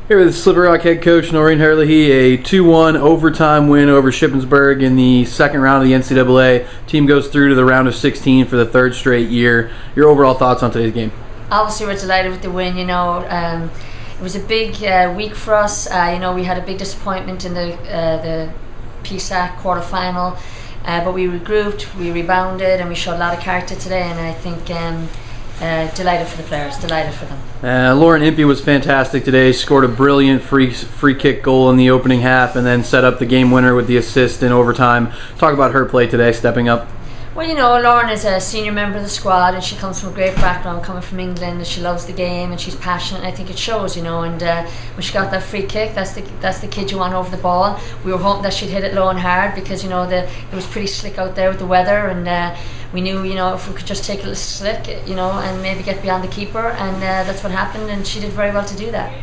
Here with Slippery Rock head coach Noreen Herlihy, a 2-1 overtime win over Shippensburg in the second round of the NCAA. Team goes through to the round of 16 for the third straight year. Your overall thoughts on today's game? Obviously, we're delighted with the win. It was a big week for us. We had a big disappointment in the PSAC quarterfinal, but we regrouped, we rebounded, and we showed a lot of character today. And I think delighted for the players, delighted for them. Noreen Herlihy was fantastic today. Scored a brilliant free kick goal in the opening half, and then set up the game winner with the assist in overtime. Talk about her play today, stepping up. Well, Lauren is a senior member of the squad, and she comes from a great background, coming from England, and she loves the game, and she's passionate, and I think it shows, and when she got that free kick, that's the kid you want over the ball. We were hoping that she'd hit it low and hard, because, it was pretty slick out there with the weather, and we knew, if we could just take a little slick, and maybe get beyond the keeper, and that's what happened, and she did very well to do that.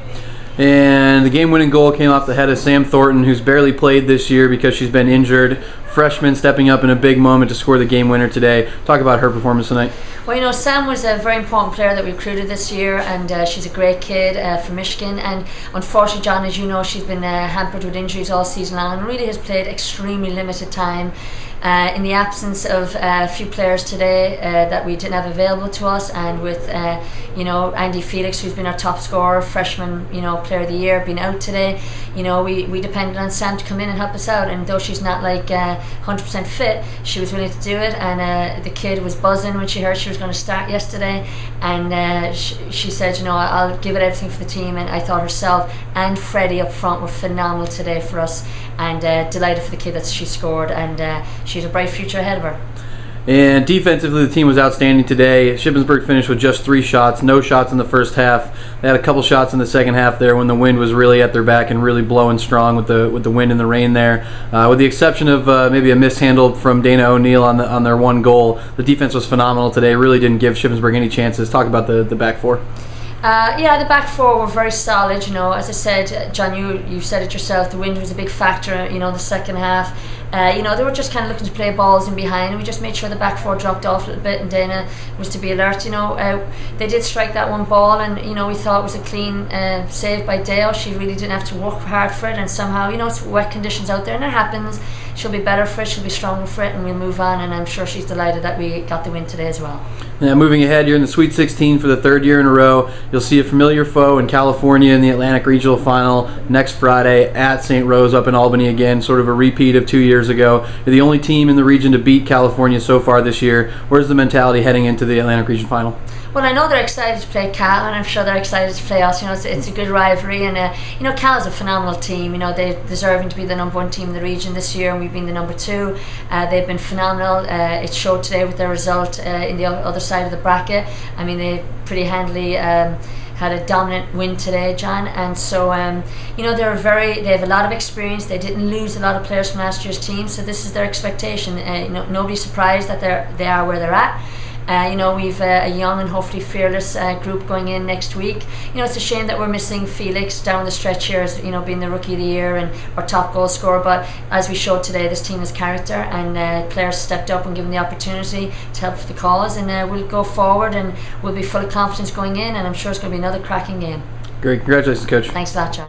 And the game-winning goal came off the head of Sam Thornton, who's barely played this year because she's been injured. Freshman stepping up in a big moment to score the game winner today. Talk about her performance tonight. Well, Sam was a very important player that we recruited this year, and she's a great kid from Michigan. And unfortunately, John, as you know, she's been hampered with injuries all season long, and really has played extremely limited time. In the absence of a few players today that we didn't have available to us, and with Andy Felix, who's been our top scorer, freshman player of the year, being out today, we depended on Sam to come in and help us out. And though she's not 100% fit, she was willing to do it, and the kid was buzzing when she heard she was going to start yesterday, and she said, I'll give it everything for the team. And I thought herself and Freddie up front were phenomenal today for us, and delighted for the kid that she scored, and she has a bright future ahead of her. And defensively, the team was outstanding today. Shippensburg finished with just 3 shots, no shots in the first half. They had a couple shots in the second half there when the wind was really at their back and really blowing strong with the wind and the rain there. With the exception of maybe a mishandle from Dana O'Neill on their one goal, the defense was phenomenal today. Really didn't give Shippensburg any chances. Talk about the back four. The back four were very solid. As I said, John, you said it yourself, the wind was a big factor, the second half. They were just kind of looking to play balls in behind, and we just made sure the back four dropped off a little bit, and Dana was to be alert. They did strike that one ball, and we thought it was a clean save by Dale. She really didn't have to work hard for it, and somehow, it's wet conditions out there, and it happens. She'll be better for it, she'll be stronger for it, and we'll move on, and I'm sure she's delighted that we got the win today as well. Yeah, moving ahead, you're in the Sweet 16 for the third year in a row. You'll see a familiar foe in California in the Atlantic Regional Final next Friday at St. Rose up in Albany again, sort of a repeat of 2 years ago. You're the only team in the region to beat California so far this year. Where's the mentality heading into the Atlantic Region Final? Well, I know they're excited to play Cal, and I'm sure they're excited to play us. It's a good rivalry, and Cal is a phenomenal team. They're deserving to be the #1 team in the region this year, and we've been the #2. They've been phenomenal. It showed today with their result in the other side of the bracket. I mean, they pretty handily had a dominant win today, John, and so they have a lot of experience. They didn't lose a lot of players from last year's team, so this is their expectation. Nobody's surprised that they are where they're at. We've a young and hopefully fearless group going in next week. It's a shame that we're missing Felix down the stretch here, as being the rookie of the year and our top goal scorer. But as we showed today, this team has character, and players stepped up and given the opportunity to help the cause. And we'll go forward, and we'll be full of confidence going in. And I'm sure it's going to be another cracking game. Great, congratulations, Coach. Thanks a lot, John.